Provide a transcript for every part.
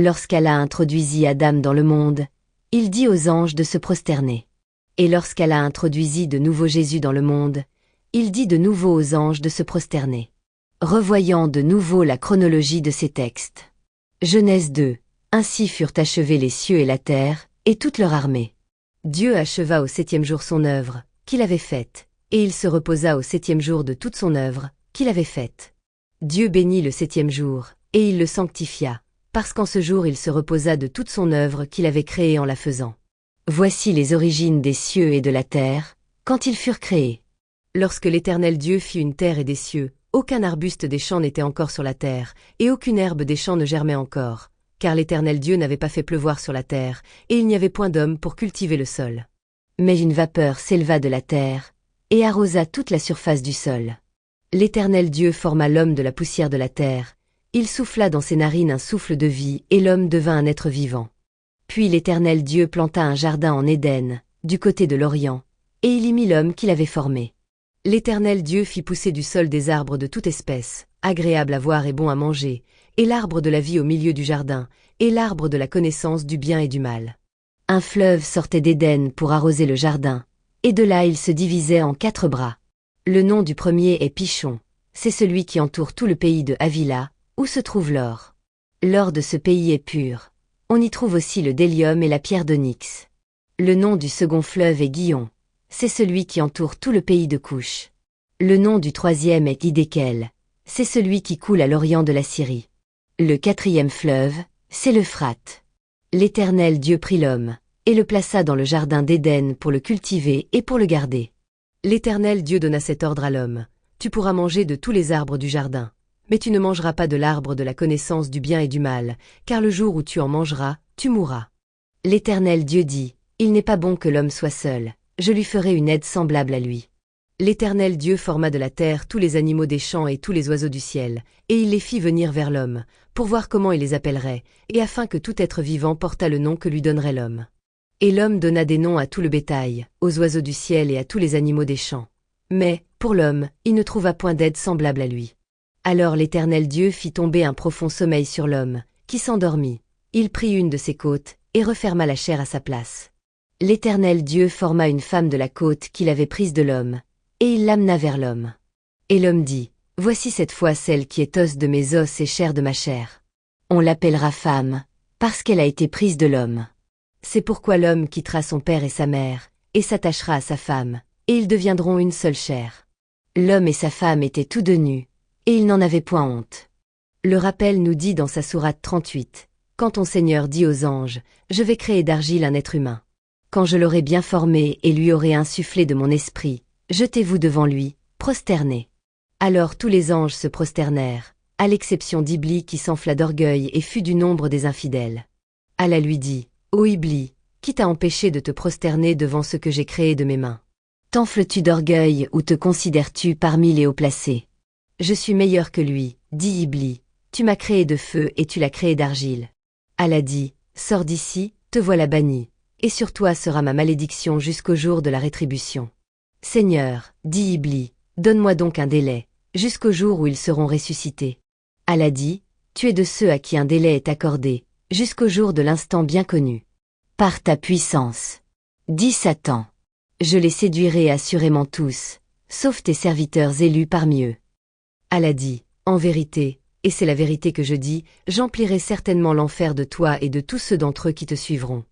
Lorsqu'Allah introduisit Adam dans le monde, il dit aux anges de se prosterner. Et lorsqu'Allah introduisit de nouveau Jésus dans le monde, il dit de nouveau aux anges de se prosterner. Revoyant de nouveau la chronologie de ces textes. Genèse 2. Ainsi furent achevés les cieux et la terre, et toute leur armée. Dieu acheva au 7e jour son œuvre, qu'il avait faite, et il se reposa au 7e jour de toute son œuvre, qu'il avait faite. Dieu bénit le 7e jour, et il le sanctifia, parce qu'en ce jour il se reposa de toute son œuvre qu'il avait créée en la faisant. Voici les origines des cieux et de la terre, quand ils furent créés. Lorsque l'Éternel Dieu fit une terre et des cieux, aucun arbuste des champs n'était encore sur la terre, et aucune herbe des champs ne germait encore, car l'Éternel Dieu n'avait pas fait pleuvoir sur la terre, et il n'y avait point d'homme pour cultiver le sol. Mais une vapeur s'éleva de la terre, et arrosa toute la surface du sol. L'Éternel Dieu forma l'homme de la poussière de la terre, il souffla dans ses narines un souffle de vie, et l'homme devint un être vivant. Puis l'Éternel Dieu planta un jardin en Éden, du côté de l'Orient, et il y mit l'homme qu'il avait formé. L'Éternel Dieu fit pousser du sol des arbres de toute espèce, agréables à voir et bons à manger, et l'arbre de la vie au milieu du jardin, et l'arbre de la connaissance du bien et du mal. Un fleuve sortait d'Éden pour arroser le jardin, et de là il se divisait en 4 bras. Le nom du premier est Pichon, c'est celui qui entoure tout le pays de Havila, où se trouve l'or. L'or de ce pays est pur. On y trouve aussi le délium et la pierre d'onyx. Le nom du second fleuve est Guillon, c'est celui qui entoure tout le pays de Couche. Le nom du troisième est Hidékel, c'est celui qui coule à l'orient de la Syrie. Le 4e fleuve, c'est l'Euphrate. L'Éternel Dieu prit l'homme, et le plaça dans le jardin d'Éden pour le cultiver et pour le garder. L'Éternel Dieu donna cet ordre à l'homme: tu pourras manger de tous les arbres du jardin, mais tu ne mangeras pas de l'arbre de la connaissance du bien et du mal, car le jour où tu en mangeras, tu mourras. L'Éternel Dieu dit: il n'est pas bon que l'homme soit seul, je lui ferai une aide semblable à lui. L'Éternel Dieu forma de la terre tous les animaux des champs et tous les oiseaux du ciel, et il les fit venir vers l'homme, pour voir comment il les appellerait, et afin que tout être vivant portât le nom que lui donnerait l'homme. Et l'homme donna des noms à tout le bétail, aux oiseaux du ciel et à tous les animaux des champs. Mais, pour l'homme, il ne trouva point d'aide semblable à lui. Alors l'Éternel Dieu fit tomber un profond sommeil sur l'homme, qui s'endormit. Il prit une de ses côtes, et referma la chair à sa place. L'Éternel Dieu forma une femme de la côte qu'il avait prise de l'homme, et il l'amena vers l'homme. Et l'homme dit: voici cette fois celle qui est os de mes os et chair de ma chair. On l'appellera femme, parce qu'elle a été prise de l'homme. C'est pourquoi l'homme quittera son père et sa mère, et s'attachera à sa femme, et ils deviendront une seule chair. L'homme et sa femme étaient tous deux nus, et ils n'en avaient point honte. Le rappel nous dit dans sa sourate 38, quand ton Seigneur dit aux anges: je vais créer d'argile un être humain. Quand je l'aurai bien formé et lui aurai insufflé de mon esprit, jetez-vous devant lui, prosternez. Alors tous les anges se prosternèrent, à l'exception d'Iblis qui s'enfla d'orgueil et fut du nombre des infidèles. Allah lui dit: ô Iblis, qui t'a empêché de te prosterner devant ce que j'ai créé de mes mains? T'enfles-tu d'orgueil ou te considères-tu parmi les haut placés? Je suis meilleur que lui, dit Iblis, tu m'as créé de feu et tu l'as créé d'argile. Allah dit: sors d'ici, te voilà banni, et sur toi sera ma malédiction jusqu'au jour de la rétribution. Seigneur, dit Iblis, donne-moi donc un délai, jusqu'au jour où ils seront ressuscités. Allah dit: tu es de ceux à qui un délai est accordé, jusqu'au jour de l'instant bien connu. Par ta puissance, dit Satan, je les séduirai assurément tous, sauf tes serviteurs élus parmi eux. Allah dit: en vérité, et c'est la vérité que je dis, j'emplirai certainement l'enfer de toi et de tous ceux d'entre eux qui te suivront.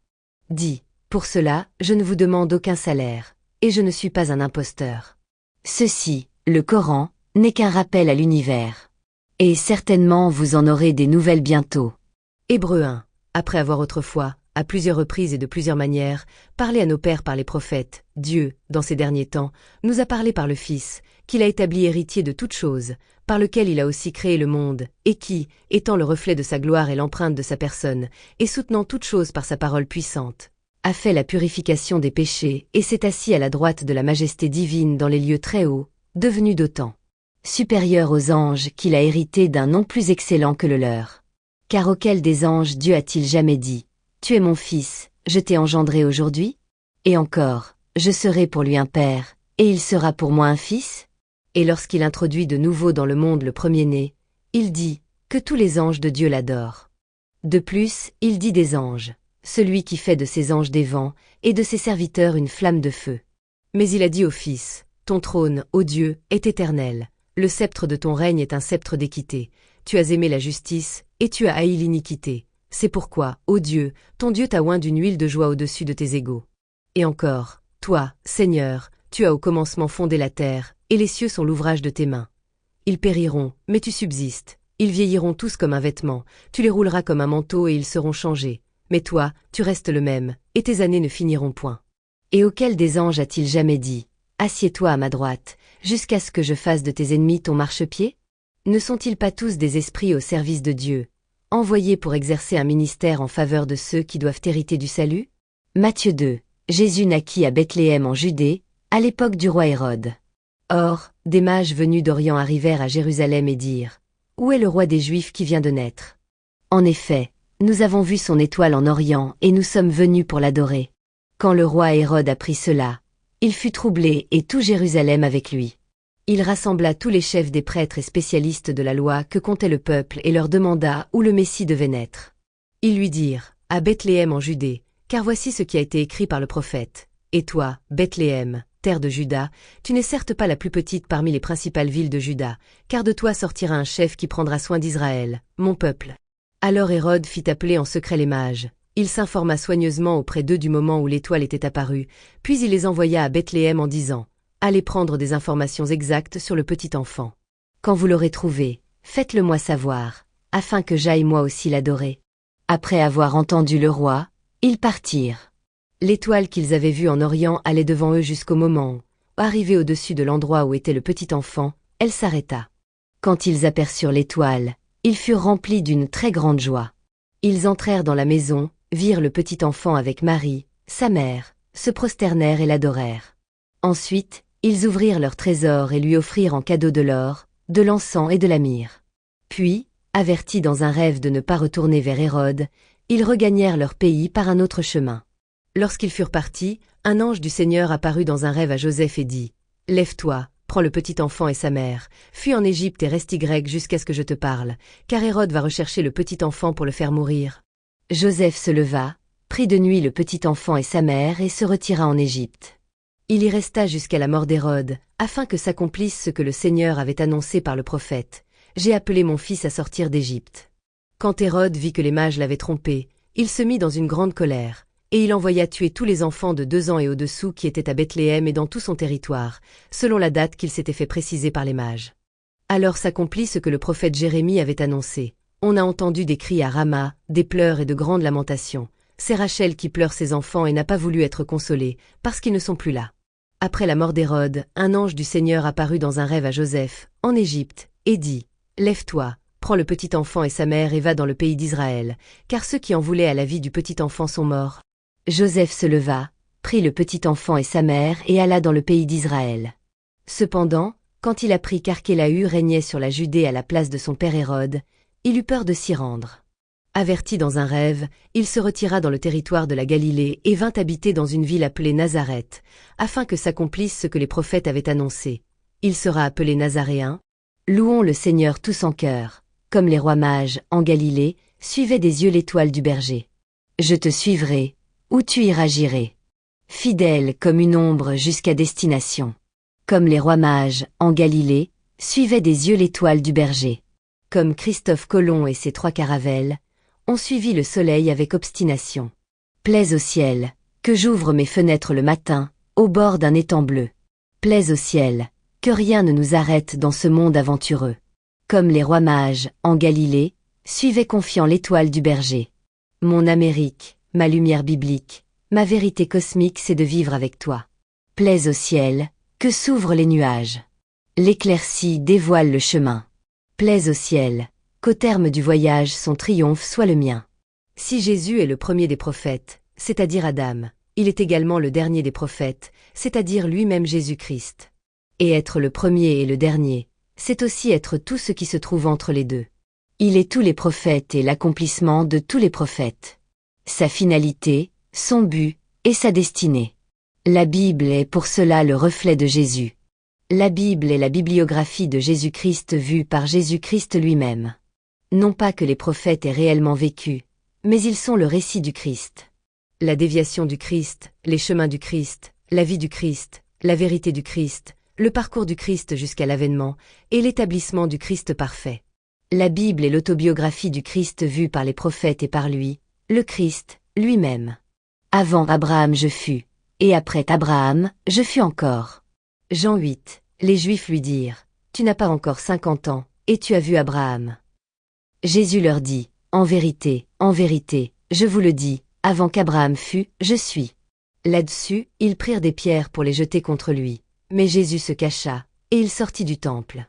Dis: pour cela, je ne vous demande aucun salaire, et je ne suis pas un imposteur. Ceci, le Coran, n'est qu'un rappel à l'univers. Et certainement vous en aurez des nouvelles bientôt. Hébreux 1. Après avoir autrefois, à plusieurs reprises et de plusieurs manières, parlé à nos pères par les prophètes, Dieu, dans ces derniers temps, nous a parlé par le Fils, qu'il a établi héritier de toutes choses, par lequel il a aussi créé le monde, et qui, étant le reflet de sa gloire et l'empreinte de sa personne, et soutenant toutes choses par sa parole puissante, a fait la purification des péchés et s'est assis à la droite de la majesté divine dans les lieux très hauts, devenu d'autant supérieur aux anges qu'il a hérité d'un nom plus excellent que le leur. Car auquel des anges Dieu a-t-il jamais dit: tu es mon fils, je t'ai engendré aujourd'hui? Et encore, je serai pour lui un père, et il sera pour moi un fils? Et lorsqu'il introduit de nouveau dans le monde le premier-né, il dit que tous les anges de Dieu l'adorent. De plus, il dit des anges, celui qui fait de ses anges des vents, et de ses serviteurs une flamme de feu. Mais il a dit au Fils, ton trône, ô Dieu, est éternel, le sceptre de ton règne est un sceptre d'équité, tu as aimé la justice, et tu as haï l'iniquité. C'est pourquoi, ô Dieu, ton Dieu t'a oint d'une huile de joie au-dessus de tes égaux. Et encore, toi, Seigneur, tu as au commencement fondé la terre, et les cieux sont l'ouvrage de tes mains. Ils périront, mais tu subsistes, ils vieilliront tous comme un vêtement, tu les rouleras comme un manteau et ils seront changés. Mais toi, tu restes le même, et tes années ne finiront point. Et auquel des anges a-t-il jamais dit, assieds-toi à ma droite, jusqu'à ce que je fasse de tes ennemis ton marchepied? Ne sont-ils pas tous des esprits au service de Dieu, envoyés pour exercer un ministère en faveur de ceux qui doivent hériter du salut? Matthieu 2. Jésus naquit à Bethléem en Judée, à l'époque du roi Hérode. Or, des mages venus d'Orient arrivèrent à Jérusalem et dirent, où est le roi des Juifs qui vient de naître? En effet, nous avons vu son étoile en Orient et nous sommes venus pour l'adorer. Quand le roi Hérode apprit cela, il fut troublé et tout Jérusalem avec lui. Il rassembla tous les chefs des prêtres et spécialistes de la loi que comptait le peuple et leur demanda où le Messie devait naître. Ils lui dirent, à Bethléem en Judée, car voici ce qui a été écrit par le prophète. Et toi, Bethléem, terre de Juda, tu n'es certes pas la plus petite parmi les principales villes de Juda, car de toi sortira un chef qui prendra soin d'Israël, mon peuple. Alors Hérode fit appeler en secret les mages. Il s'informa soigneusement auprès d'eux du moment où l'étoile était apparue, puis il les envoya à Bethléem en disant, allez prendre des informations exactes sur le petit enfant. Quand vous l'aurez trouvé, faites-le-moi savoir, afin que j'aille moi aussi l'adorer. Après avoir entendu le roi, ils partirent. L'étoile qu'ils avaient vue en Orient allait devant eux jusqu'au moment où, arrivée au-dessus de l'endroit où était le petit enfant, elle s'arrêta. Quand ils aperçurent l'étoile, ils furent remplis d'une très grande joie. Ils entrèrent dans la maison, virent le petit enfant avec Marie, sa mère, se prosternèrent et l'adorèrent. Ensuite, ils ouvrirent leur trésor et lui offrirent en cadeau de l'or, de l'encens et de la myrrhe. Puis, avertis dans un rêve de ne pas retourner vers Hérode, ils regagnèrent leur pays par un autre chemin. Lorsqu'ils furent partis, un ange du Seigneur apparut dans un rêve à Joseph et dit, « Lève-toi, prends le petit enfant et sa mère, fuis en Égypte et reste Y jusqu'à ce que je te parle, car Hérode va rechercher le petit enfant pour le faire mourir. » Joseph se leva, prit de nuit le petit enfant et sa mère et se retira en Égypte. Il y resta jusqu'à la mort d'Hérode, afin que s'accomplisse ce que le Seigneur avait annoncé par le prophète. « J'ai appelé mon fils à sortir d'Égypte. » Quand Hérode vit que les mages l'avaient trompé, il se mit dans une grande colère, et il envoya tuer tous les enfants de 2 ans et au-dessous qui étaient à Bethléem et dans tout son territoire, selon la date qu'il s'était fait préciser par les mages. Alors s'accomplit ce que le prophète Jérémie avait annoncé. On a entendu des cris à Rama, des pleurs et de grandes lamentations. C'est Rachel qui pleure ses enfants et n'a pas voulu être consolée, parce qu'ils ne sont plus là. Après la mort d'Hérode, un ange du Seigneur apparut dans un rêve à Joseph, en Égypte, et dit, « Lève-toi, prends le petit enfant et sa mère et va dans le pays d'Israël, car ceux qui en voulaient à la vie du petit enfant sont morts. » Joseph se leva, prit le petit enfant et sa mère et alla dans le pays d'Israël. Cependant, quand il apprit qu'Archélaü régnait sur la Judée à la place de son père Hérode, il eut peur de s'y rendre. Averti dans un rêve, il se retira dans le territoire de la Galilée et vint habiter dans une ville appelée Nazareth, afin que s'accomplisse ce que les prophètes avaient annoncé. Il sera appelé Nazaréen. Louons le Seigneur tous en cœur, comme les rois mages, en Galilée, suivaient des yeux l'étoile du berger. Je te suivrai, où tu iras j'irai. Fidèle comme une ombre jusqu'à destination. Comme les rois mages, en Galilée, suivaient des yeux l'étoile du berger. Comme Christophe Colomb et ses 3 caravelles, on suivit le soleil avec obstination. Plaise au ciel, que j'ouvre mes fenêtres le matin, au bord d'un étang bleu. Plaise au ciel, que rien ne nous arrête dans ce monde aventureux. Comme les rois mages, en Galilée, suivaient confiant l'étoile du berger. Mon Amérique, ma lumière biblique, ma vérité cosmique, c'est de vivre avec toi. Plaise au ciel, que s'ouvrent les nuages. L'éclaircie dévoile le chemin. Plaise au ciel, qu'au terme du voyage son triomphe soit le mien. Si Jésus est le premier des prophètes, c'est-à-dire Adam, il est également le dernier des prophètes, c'est-à-dire lui-même Jésus-Christ. Et être le premier et le dernier, c'est aussi être tout ce qui se trouve entre les deux. Il est tous les prophètes et l'accomplissement de tous les prophètes. Sa finalité, son but et sa destinée. La Bible est pour cela le reflet de Jésus. La Bible est la bibliographie de Jésus-Christ vue par Jésus-Christ lui-même. Non pas que les prophètes aient réellement vécu, mais ils sont le récit du Christ. La déviation du Christ, les chemins du Christ, la vie du Christ, la vérité du Christ, le parcours du Christ jusqu'à l'avènement, et l'établissement du Christ parfait. La Bible est l'autobiographie du Christ vue par les prophètes et par lui, le Christ, lui-même. Avant Abraham je fus, et après Abraham, je fus encore. Jean 8, les Juifs lui dirent, tu n'as pas encore 50 ans, et tu as vu Abraham. Jésus leur dit, en vérité, je vous le dis, avant qu'Abraham fût, je suis. Là-dessus, ils prirent des pierres pour les jeter contre lui. Mais Jésus se cacha, et il sortit du temple.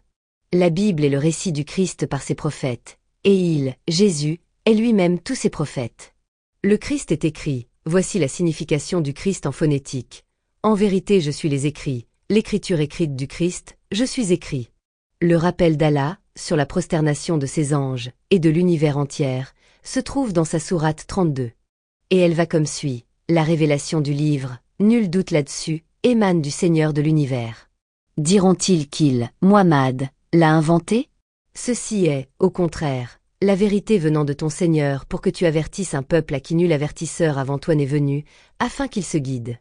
La Bible est le récit du Christ par ses prophètes, et il, Jésus, est lui-même tous ses prophètes. Le Christ est écrit, voici la signification du Christ en phonétique. En vérité je suis les écrits, l'écriture écrite du Christ, je suis écrit. Le rappel d'Allah, sur la prosternation de ses anges, et de l'univers entier, se trouve dans sa sourate 32. Et elle va comme suit, la révélation du livre, nul doute là-dessus, émane du Seigneur de l'univers. Diront-ils qu'il, Muhammad, l'a inventé? Ceci est, au contraire, la vérité venant de ton Seigneur pour que tu avertisses un peuple à qui nul avertisseur avant toi n'est venu, afin qu'il se guide.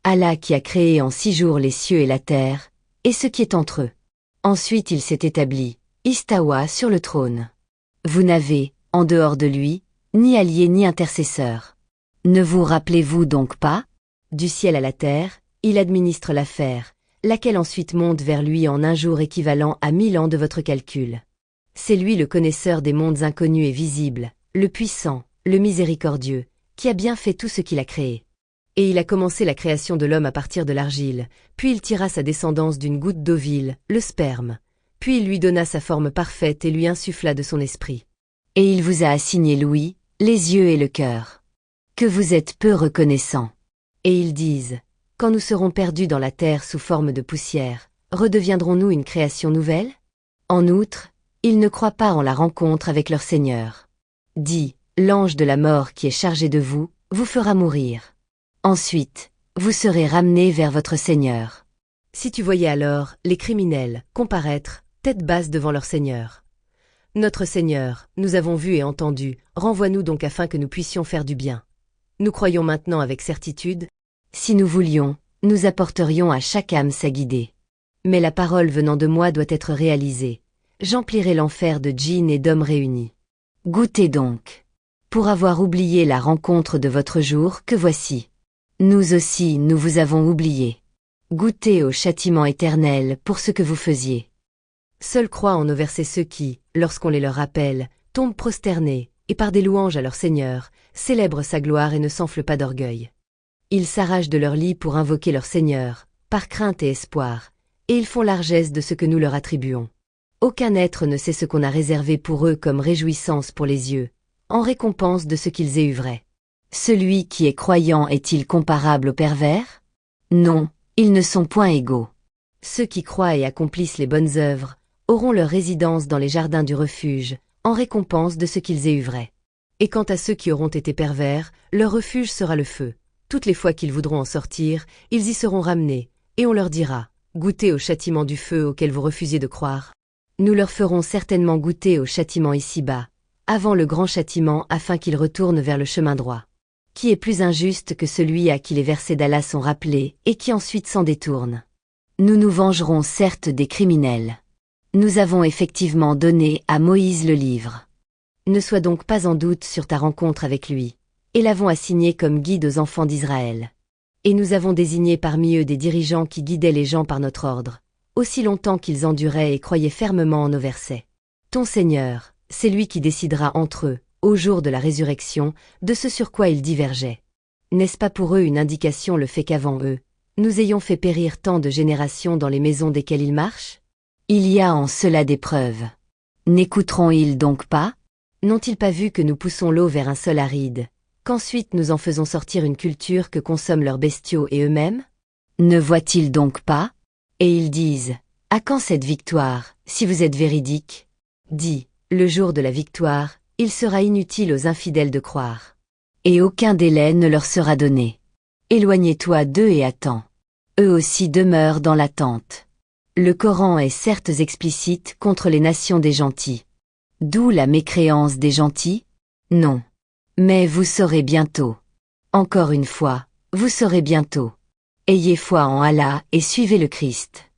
Allah qui a créé en 6 jours les cieux et la terre, et ce qui est entre eux. Ensuite il s'est établi, Istawa sur le trône. Vous n'avez, en dehors de lui, ni allié ni intercesseur. Ne vous rappelez-vous donc pas? Du ciel à la terre, il administre l'affaire, laquelle ensuite monte vers lui en un jour équivalent à 1000 ans de votre calcul. C'est lui le connaisseur des mondes inconnus et visibles, le puissant, le miséricordieux, qui a bien fait tout ce qu'il a créé. Et il a commencé la création de l'homme à partir de l'argile, puis il tira sa descendance d'une goutte d'ovule, le sperme, puis il lui donna sa forme parfaite et lui insuffla de son esprit. Et il vous a assigné l'ouïe, les yeux et le cœur. Que vous êtes peu reconnaissants. Et ils disent, quand nous serons perdus dans la terre sous forme de poussière, redeviendrons-nous une création nouvelle? En outre, ils ne croient pas en la rencontre avec leur Seigneur. Dis, l'ange de la mort qui est chargé de vous, vous fera mourir. Ensuite, vous serez ramenés vers votre Seigneur. Si tu voyais alors les criminels comparaître, tête basse devant leur Seigneur. Notre Seigneur, nous avons vu et entendu, renvoie-nous donc afin que nous puissions faire du bien. Nous croyons maintenant avec certitude. Si nous voulions, nous apporterions à chaque âme sa guidée. Mais la parole venant de moi doit être réalisée. J'emplirai l'enfer de djinns et d'hommes réunis. Goûtez donc. Pour avoir oublié la rencontre de votre jour que voici. Nous aussi nous vous avons oublié. Goûtez au châtiment éternel pour ce que vous faisiez. Seuls croient en nos versets ceux qui, lorsqu'on les leur rappelle, tombent prosternés, et par des louanges à leur Seigneur, célèbrent sa gloire et ne s'enflent pas d'orgueil. Ils s'arrachent de leur lit pour invoquer leur Seigneur, par crainte et espoir, et ils font largesse de ce que nous leur attribuons. Aucun être ne sait ce qu'on a réservé pour eux comme réjouissance pour les yeux, en récompense de ce qu'ils aient œuvré. Celui qui est croyant est-il comparable au pervers? Non, ils ne sont point égaux. Ceux qui croient et accomplissent les bonnes œuvres auront leur résidence dans les jardins du refuge, en récompense de ce qu'ils aient œuvré. Et quant à ceux qui auront été pervers, leur refuge sera le feu. Toutes les fois qu'ils voudront en sortir, ils y seront ramenés, et on leur dira, goûtez au châtiment du feu auquel vous refusiez de croire. Nous leur ferons certainement goûter au châtiment ici-bas, avant le grand châtiment afin qu'ils retournent vers le chemin droit. Qui est plus injuste que celui à qui les versets d'Allah sont rappelés et qui ensuite s'en détourne? Nous nous vengerons certes des criminels. Nous avons effectivement donné à Moïse le livre. Ne sois donc pas en doute sur ta rencontre avec lui, et l'avons assigné comme guide aux enfants d'Israël. Et nous avons désigné parmi eux des dirigeants qui guidaient les gens par notre ordre, aussi longtemps qu'ils enduraient et croyaient fermement en nos versets. Ton Seigneur, c'est lui qui décidera entre eux, au jour de la résurrection, de ce sur quoi ils divergeaient. N'est-ce pas pour eux une indication le fait qu'avant eux, nous ayons fait périr tant de générations dans les maisons desquelles ils marchent? Il y a en cela des preuves. N'écouteront-ils donc pas? N'ont-ils pas vu que nous poussons l'eau vers un sol aride, qu'ensuite nous en faisons sortir une culture que consomment leurs bestiaux et eux-mêmes? Ne voient-ils donc pas? Et ils disent, à quand cette victoire, si vous êtes véridique? Dis, le jour de la victoire, il sera inutile aux infidèles de croire. Et aucun délai ne leur sera donné. Éloignez-toi d'eux et attends. Eux aussi demeurent dans l'attente. Le Coran est certes explicite contre les nations des gentils. D'où la mécréance des gentils? Non. Mais vous saurez bientôt. Encore une fois, vous saurez bientôt. Ayez foi en Allah et suivez le Christ.